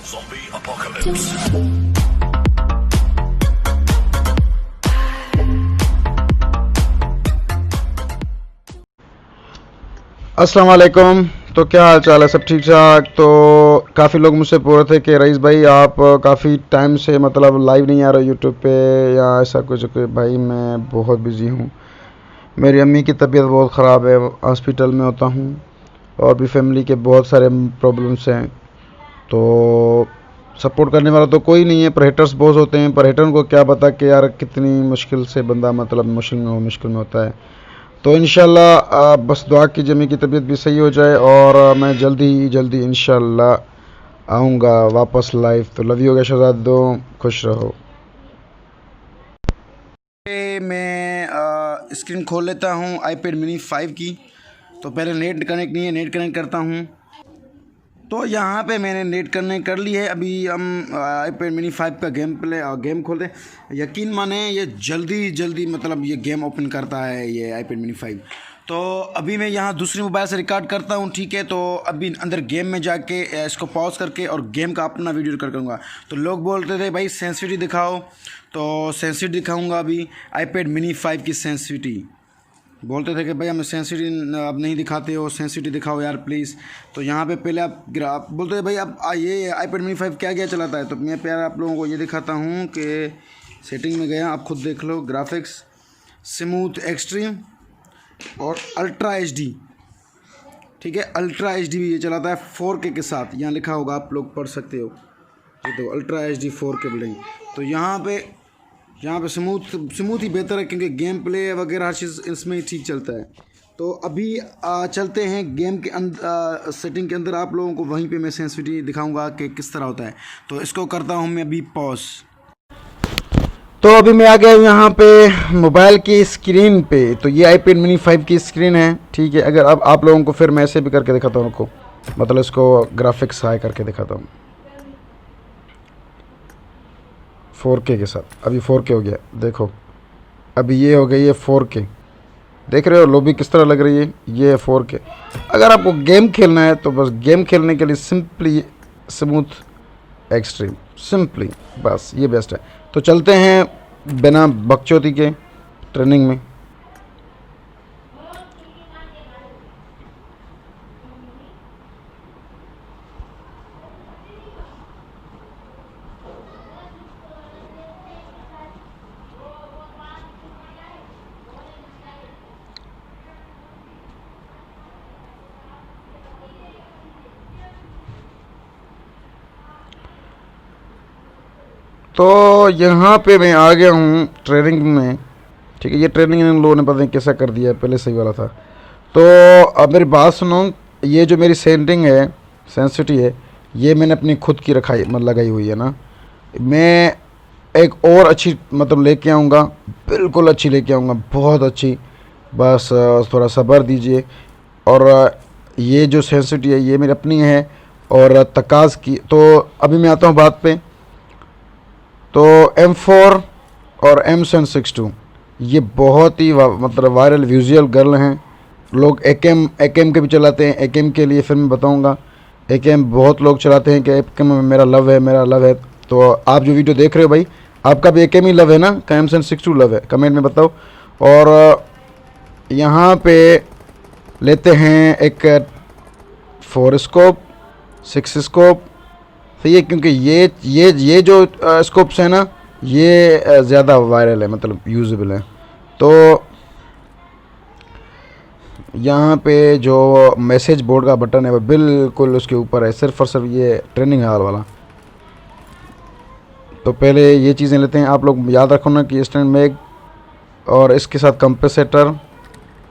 Zombie apocalypse. अस्सलाम वालेकुम। तो क्या हाल चाल है, सब ठीक ठाक। तो काफ़ी लोग मुझसे पूछ रहे थे कि रईस भाई आप काफ़ी टाइम से मतलब लाइव नहीं आ रहे यूट्यूब पे या ऐसा कुछ। भाई मैं बहुत बिज़ी हूँ, मेरी अम्मी की तबीयत बहुत ख़राब है, हॉस्पिटल में होता हूँ और भी फैमिली के बहुत सारे प्रॉब्लम्स हैं। तो सपोर्ट करने वाला तो कोई नहीं है, पर हेटर्स बहुत होते हैं। पर हेटर को क्या पता कि यार कितनी मुश्किल से बंदा मतलब मुश्किल में होता है। तो इंशाल्लाह बस दुआ कीजिए मेरी तबीयत भी सही हो जाए और मैं जल्दी इंशाल्लाह आऊँगा वापस लाइव। तो लव यू गया शहजादो, खुश रहो। मैं स्क्रीन खोल लेता हूँ आईपैड मिनी 5 की। तो पहले नेट कनेक्ट नहीं है, नेट कनेक्ट करता हूँ। तो यहाँ पे मैंने नेट कनेक्ट कर ली है। अभी हम आईपैड मिनी 5 का गेम खोलते हैं। यकीन माने ये जल्दी मतलब ये गेम ओपन करता है ये आईपैड मिनी 5। तो अभी मैं यहाँ दूसरी मोबाइल से रिकॉर्ड करता हूँ, ठीक है। तो अभी अंदर गेम में जाके इसको पॉज करके और गेम का अपना वीडियो रिकॉर्ड करूँगा। तो लोग बोलते थे भाई सेंसिटिविटी दिखाओ, तो सेंसिटिविटी दिखाऊँगा। अभी आईपैड मिनी 5 की सेंसिटिविटी बोलते थे कि भाई हम सेंसिटिव अब नहीं दिखाते हो, सेंसिटिव दिखाओ यार प्लीज़। तो यहाँ पे पहले आप बोलते थे भाई अब ये आईपैड मिनी 5 क्या चलाता है। तो मैं प्यार आप लोगों को ये दिखाता हूँ कि सेटिंग में गया, आप खुद देख लो। ग्राफिक्स, स्मूथ एक्सट्रीम और अल्ट्रा HD, ठीक है। अल्ट्रा HD भी ये चलाता है 4K के साथ। यहाँ लिखा होगा, आप लोग पढ़ सकते हो। ये तो अल्ट्रा HD 4K बोलेंगे। तो यहाँ पे स्मूथ ही बेहतर है, क्योंकि गेम प्ले वगैरह हर चीज़ इसमें ही ठीक चलता है। तो अभी चलते हैं गेम के अंदर, सेटिंग के अंदर। आप लोगों को वहीं पे मैं सेंसिटिविटी दिखाऊंगा कि किस तरह होता है। तो इसको करता हूं मैं अभी पॉज। तो अभी मैं आ गया हूँ यहाँ पे मोबाइल की स्क्रीन पे। तो ये आईपैड मिनी 5 की स्क्रीन है, ठीक है। अगर अब आप लोगों को फिर मैं ऐसे भी करके दिखाता हूँ, उनको मतलब इसको ग्राफिक्स हाई करके दिखाता हूँ 4K के साथ। अभी 4K हो गया, देखो अभी ये हो गई है 4K। देख रहे हो लॉबी किस तरह लग रही है, ये है 4K। अगर आपको गेम खेलना है तो बस गेम खेलने के लिए सिंपली स्मूथ एक्सट्रीम, सिंपली बस ये बेस्ट है। तो चलते हैं बिना बकचोदी के ट्रेनिंग में। तो यहाँ पे मैं आ गया हूँ ट्रेनिंग में, ठीक है। ये ट्रेनिंग इन लोगों ने पता नहीं कैसा कर दिया है, पहले सही वाला था। तो अब मेरी बात सुनो, ये जो मेरी सेटिंग है, सेंसिटिव है, ये मैंने अपनी खुद की रखाई मतलब लगाई हुई है ना। मैं एक और अच्छी मतलब लेके आऊँगा, बिल्कुल अच्छी लेके आऊँगा, बहुत अच्छी। बस थोड़ा सब्र दीजिए। और ये जो सेंसिटिव है ये मेरी अपनी है और तकाज़ की। तो अभी मैं आता हूँ बात पे। तो M4 और M762 ये बहुत ही मतलब वायरल विजुअल गर्ल हैं। लोग AKM के भी चलाते हैं। AKM के लिए फिर मैं बताऊंगा। AKM बहुत लोग चलाते हैं कि AKM में मेरा लव है। तो आप जो वीडियो देख रहे हो भाई, आपका भी AKM ही लव है ना, का M762 लव है, कमेंट में बताओ। और यहाँ पे लेते हैं एक 4 स्कोप, 6 स्कोप, सही है। क्योंकि ये जो स्कोप्स हैं ना, ये ज़्यादा वायरल है, मतलब यूजेबल है। तो यहाँ पे जो मैसेज बोर्ड का बटन है वो बिल्कुल उसके ऊपर है, सिर्फ और सिर्फ ये ट्रेनिंग हाल वाला। तो पहले ये चीज़ें लेते हैं। आप लोग याद रखो ना कि स्टैंड मैग और इसके साथ कंपेसेटर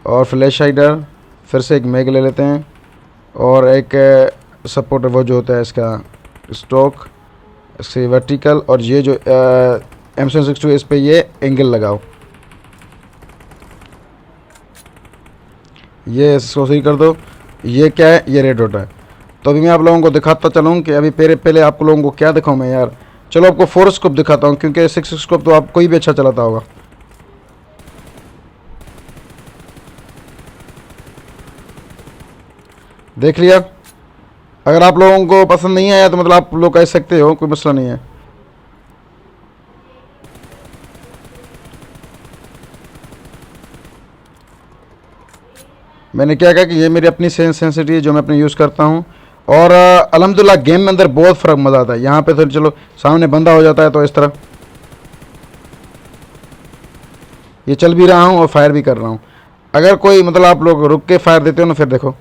और फ्लैश हाइडर, फिर से एक मैग ले लेते हैं और एक सपोर्टर वो जो होता है इसका स्टॉक, इससे वर्टिकल। और ये जो M762 इस पे ये एंगल लगाओ, ये इसको सही कर दो। ये क्या है, ये रेड डॉट है। तो अभी मैं आप लोगों को दिखाता चलूँ कि अभी पहले आप लोगों को क्या दिखाऊँ मैं यार। चलो आपको 4 स्कोप दिखाता हूँ, क्योंकि 6 स्कोप तो आप कोई भी अच्छा चलाता होगा। देख लिया, अगर आप लोगों को पसंद नहीं आया तो मतलब आप लोग कह सकते हो, कोई मसला नहीं है। मैंने क्या कहा कि ये मेरी अपनी सेंसिटिव है जो मैं अपने यूज़ करता हूँ। और अल्हम्दुलिल्लाह गेम में अंदर बहुत फ़र्क मज़ा आता है। यहाँ पे तो चलो सामने बंदा हो जाता है तो इस तरह ये चल भी रहा हूँ और फायर भी कर रहा हूँ। अगर कोई मतलब आप लोग रुक के फायर देते हो ना, फिर देखो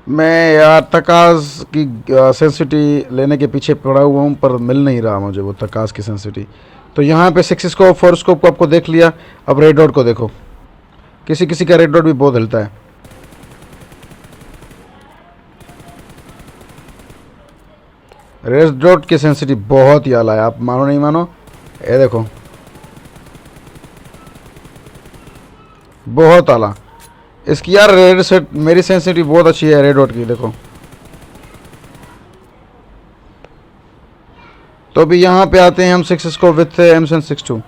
मैं यार तकाज की सेंसिटिव लेने के पीछे पड़ा हुआ हूँ, पर मिल नहीं रहा मुझे वो तकाज की सेंसिटिव। तो यहाँ पे 6 स्कोप 4 स्कोप को आपको देख लिया। अब रेड डॉट को देखो, किसी किसी का रेड डॉट भी बहुत हिलता है। रेड डॉट की सेंसिटिव बहुत ही आला है, आप मानो नहीं मानो। ये देखो बहुत आला इसकी यार। रेड सेट मेरी सेंसिटिव बहुत अच्छी है रेड डॉट की, देखो। तो अभी यहाँ पे आते हैं हम 6 स्कोप विथ M762।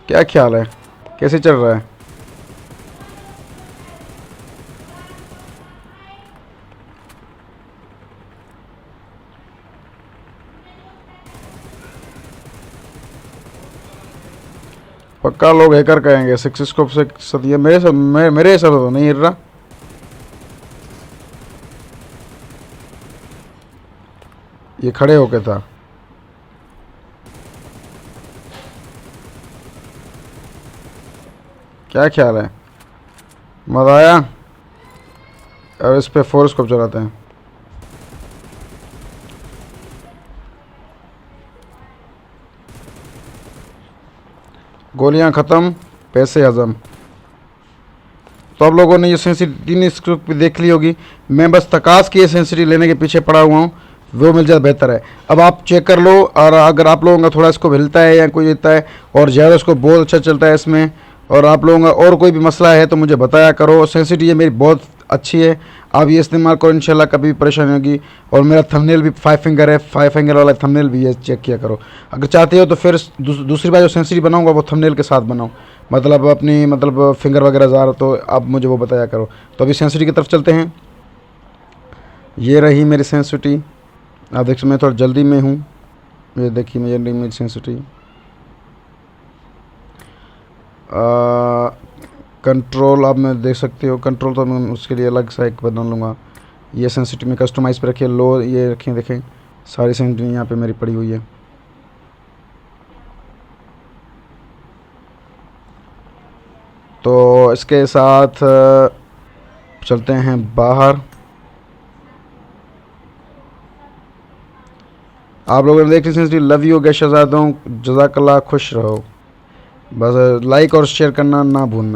क्या ख्याल है, कैसे चल रहा है? पक्का लोग हैकर कहेंगे 6 स्कोप से सदिया। मेरे हिसाब से तो नहीं हिल रहा। ये खड़े होके था। क्या ख्याल है, मज़ा आया? और इस पे 4 स्कोप चलाते हैं। गोलियां ख़त्म, पैसे हजम। तो आप लोगों ने ये सेंसिटिव स्क्रिप्ट भी देख ली होगी। मैं बस तकास की ये सेंसिटिव लेने के पीछे पड़ा हुआ हूँ, वो मिल जाए बेहतर है। अब आप चेक कर लो, और अगर आप लोगों का थोड़ा इसको हिलता है या कोई देता है, और ज़्यादा इसको बहुत अच्छा चलता है इसमें, और आप लोगों का और कोई भी मसला है तो मुझे बताया करो। सेंसिटिव ये मेरी बहुत अच्छी है, आप ये इस्तेमाल करो, इंशाल्लाह कभी भी परेशानी होगी। और मेरा थंबनेल भी 5 फिंगर है, 5 फिंगर वाला थंबनेल भी है, चेक किया करो। अगर चाहते हो तो फिर दूसरी बार जो सेंसिटिव बनाऊंगा वो थंबनेल के साथ बनाऊँ, मतलब अपनी मतलब फिंगर वगैरह ज़्यादा, तो आप मुझे वो बताया करो। तो अभी सेंसिटिव की तरफ चलते हैं। ये रही मेरी सेंसिटिव। आप देख सकते मैं थोड़ा जल्दी में हूँ। ये देखिए मेरी सेंसिटिव। कंट्रोल आप मैं देख सकते हो, कंट्रोल तो मैं उसके लिए अलग सा एक बना लूँगा। ये सेंसिटिव में कस्टमाइज़ पे रखिए, लो ये रखें, देखें सारी सेंसिटिव यहाँ पे मेरी पड़ी हुई है। तो इसके साथ चलते हैं बाहर। आप लोगों ने देख ली सेंसिटिव। लव यू गैस शहजादों, जज़ाकल्लाह, खुश रहो। बस लाइक और शेयर करना ना भूलना।